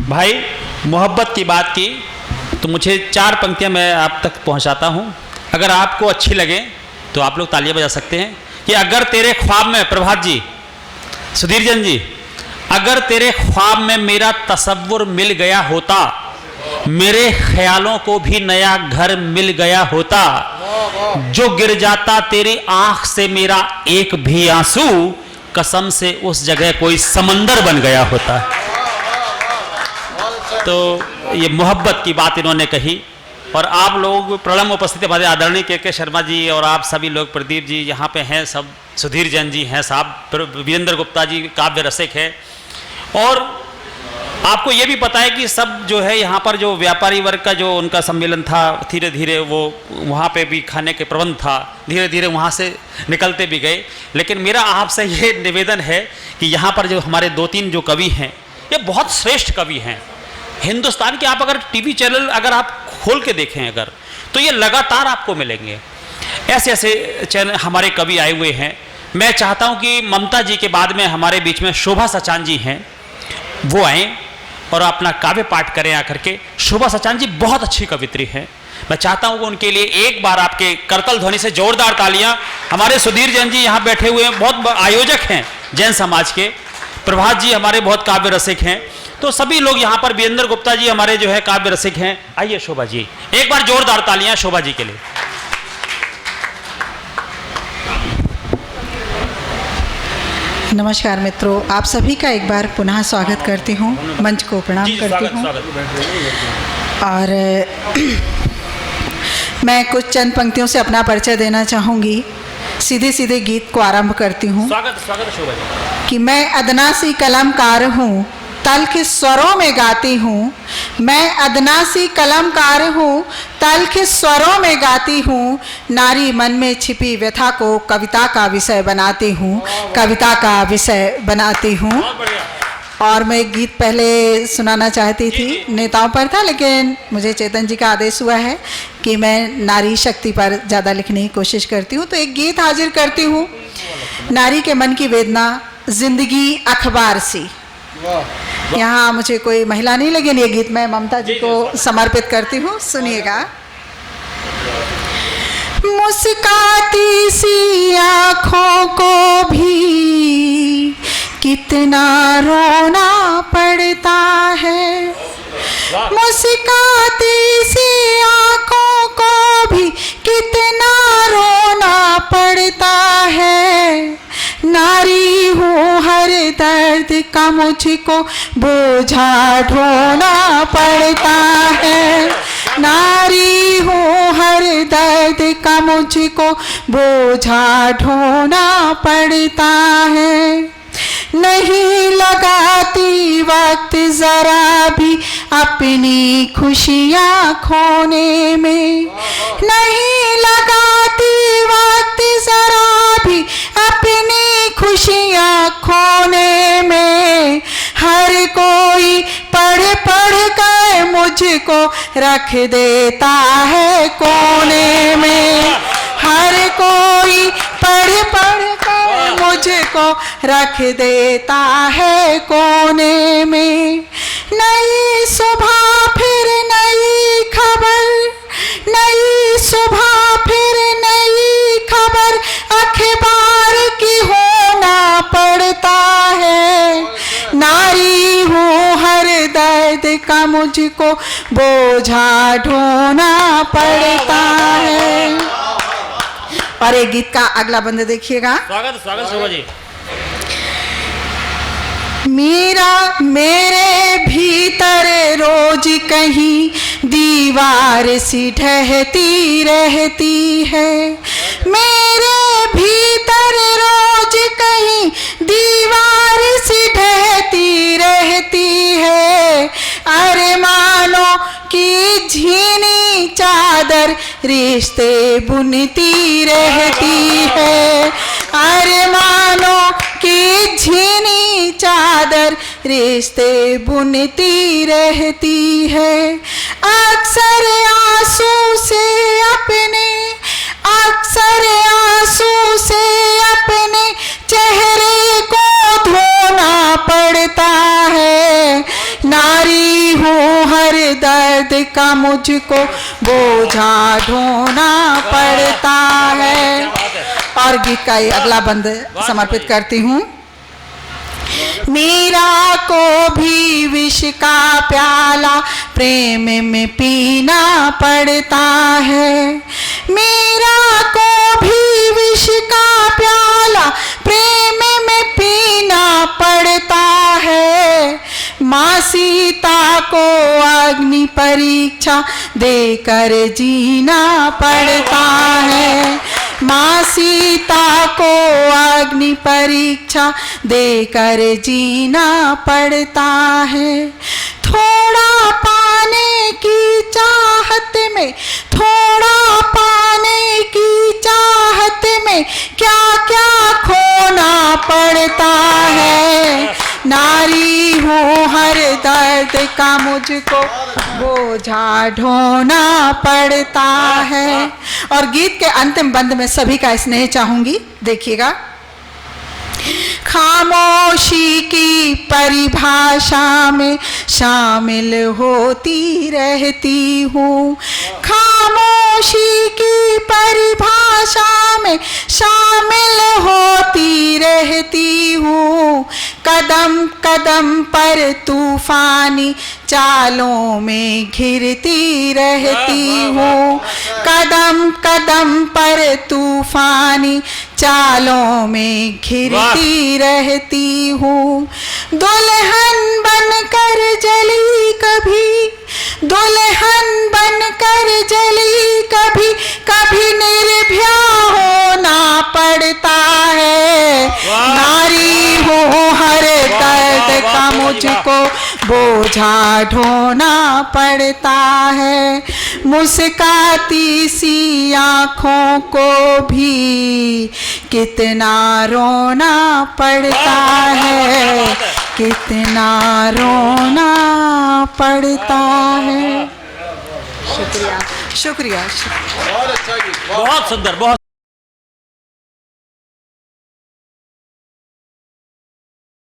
भाई मोहब्बत की बात की तो मुझे 4 पंक्तियां मैं आप तक पहुंचाता हूं। अगर आपको अच्छी लगे तो आप लोग तालियां बजा सकते हैं कि अगर तेरे ख्वाब में, प्रभात जी, सुधीर जैन जी, अगर तेरे ख्वाब में मेरा तसव्वुर मिल गया होता, मेरे ख्यालों को भी नया घर मिल गया होता, जो गिर जाता तेरी आंख से मेरा एक भी आंसू, कसम से उस जगह कोई समंदर बन गया होता। तो ये मोहब्बत की बात इन्होंने कही। और आप लोग प्रणम उपस्थित हमारे आदरणीय के शर्मा जी और आप सभी लोग, प्रदीप जी यहाँ पे हैं, सब सुधीर जैन जी हैं साहब, वीरेंद्र गुप्ता जी काव्य रसिक है। और आपको ये भी पता है कि सब जो है यहाँ पर जो व्यापारी वर्ग का जो उनका सम्मेलन था, धीरे धीरे वो वहाँ पे भी खाने के प्रबंध था, धीरे धीरे वहाँ से निकलते भी गए। लेकिन मेरा आपसे ये निवेदन है कि यहाँ पर जो हमारे 2-3 जो कवि हैं, ये बहुत श्रेष्ठ कवि हैं हिंदुस्तान के। आप अगर टीवी चैनल अगर आप खोल के देखें अगर, तो ये लगातार आपको मिलेंगे, ऐसे ऐसे चैनल हमारे कवि आए हुए हैं। मैं चाहता हूँ कि ममता जी के बाद में हमारे बीच में शोभा सचान जी हैं, वो आएँ और अपना काव्य पाठ करें आकर के। शोभा सचान जी बहुत अच्छी कवित्री हैं। मैं चाहता हूँ कि उनके लिए एक बार आपके करतल ध्वनि से जोरदार तालियां। हमारे सुधीर जैन जी यहाँ बैठे हुए हैं, बहुत आयोजक हैं जैन समाज के। प्रभात जी हमारे बहुत काव्य रसिक हैं। तो सभी लोग यहाँ पर, वीरेंद्र गुप्ता जी हमारे जो है काव्य रसिक हैं। आइए शोभा जी, एक बार जोरदार तालियां शोभा जी के लिए। नमस्कार मित्रों, आप सभी का एक बार पुनः स्वागत करती हूँ, मंच को प्रणाम करती हूँ। और मैं कुछ चंद पंक्तियों से अपना परिचय देना चाहूँगी। सीधे सीधे गीत को आरंभ करती हूँ। स्वागत स्वागत शोभा जी। कि मैं अदना सी कलमकार हूँ, तल्ख स्वरों में गाती हूँ। मैं अदना सी कलमकार हूँ, तल्ख स्वरों में गाती हूँ। नारी मन में छिपी व्यथा को कविता का विषय बनाती हूँ, कविता का विषय बनाती हूँ। और मैं एक गीत पहले सुनाना चाहती थी, नेताओं पर था, लेकिन मुझे चेतन जी का आदेश हुआ है कि मैं नारी शक्ति पर ज़्यादा लिखने की कोशिश करती हूँ। तो एक गीत हाजिर करती हूँ, नारी के मन की वेदना, जिंदगी अखबार सी। यहाँ मुझे कोई महिला नहीं, लेकिन ये गीत मैं ममता जी को समर्पित करती हूँ। सुनिएगा। मुस्काती सी आँखों को भी कितना रोना पड़ता है, मुस्काती सी आँखों को भी कितना रोना पड़ता है। नारी हूँ हर दर्द का मुझको बोझा ढोना पड़ता है। नारी हूँ हर दर्द का मुझको बोझा ढोना पड़ता है। नहीं लगाती वक्त जरा भी अपनी खुशियाँ खोने में, नहीं लगाती वक्त जरा भी अपनी खुशियाँ खोने में। हर कोई पढ़ पढ़ कर मुझको रख देता है कोने में। हर कोई पढ़ पढ़ कर मुझको रख देता है कोने में। नई सुबह फिर नई खबर, नई सुबह फिर नई खबर अखबार की होना पड़ता है। नारी हूँ हर दर्द का मुझको बोझा ढोना पड़ता है। और एक गीत का अगला बंद देखिएगा। स्वागत स्वागत शोभा जी। मेरा मेरे भीतर रोज कहीं दीवार सी ढहती रहती है। मेरे भीतर रोज कहीं दीवार सी ढहती रहती है। अरे मानो कि झीनी चादर रिश्ते बुनती रहती है। अरे मानो कि झीनी चादर रिश्ते बुनती रहती है। अक्सर आंसू से अपने, अक्सर आंसू से अपने चेहरे को धोना पड़ता है। नारी दर्द का मुझको बोझा ढोना पड़ता है। और गीत का ये अगला बंद समर्पित करती हूँ। मीरा को भी विष का प्याला प्रेम में पीना पड़ता है। मीरा को भी विष का प्याला प्रेम में पीना पड़ता है। माँ सीता को अग्नि परीक्षा देकर जीना पड़ता है। माँ सीता को अग्नि परीक्षा देकर जीना पड़ता है। थोड़ा पाने की चाहत में, थोड़ा पाने की चाहत में क्या क्या खोना पड़ता है। नारी हूँ हर दर्द का मुझको बोझा ढोना पड़ता है। और गीत के अंतिम बंद में सभी का स्नेह चाहूंगी, देखिएगा। खामोशी की परिभाषा में शामिल होती रहती हूँ। खामोशी की परिभाषा में शामिल होती रहती हूँ। कदम कदम पर तूफानी चालों में घिरती रहती हूँ। कदम कदम पर तूफानी चालों में घिरती रहती हूँ। दुल्हन बनकर जली कभी, दुल्हन बनकर जली कभी, कभी निर्भया होना पड़ता है। नारी हूँ हर दर्द का मुझको बोझा ढोना पड़ता है। मुस्काती सी आँखों को भी कितना रोना पड़ता है, कितना रोना पड़ता है। शुक्रिया, शुक्रिया, शुक्रिया। बहुत सुंदर, बहुत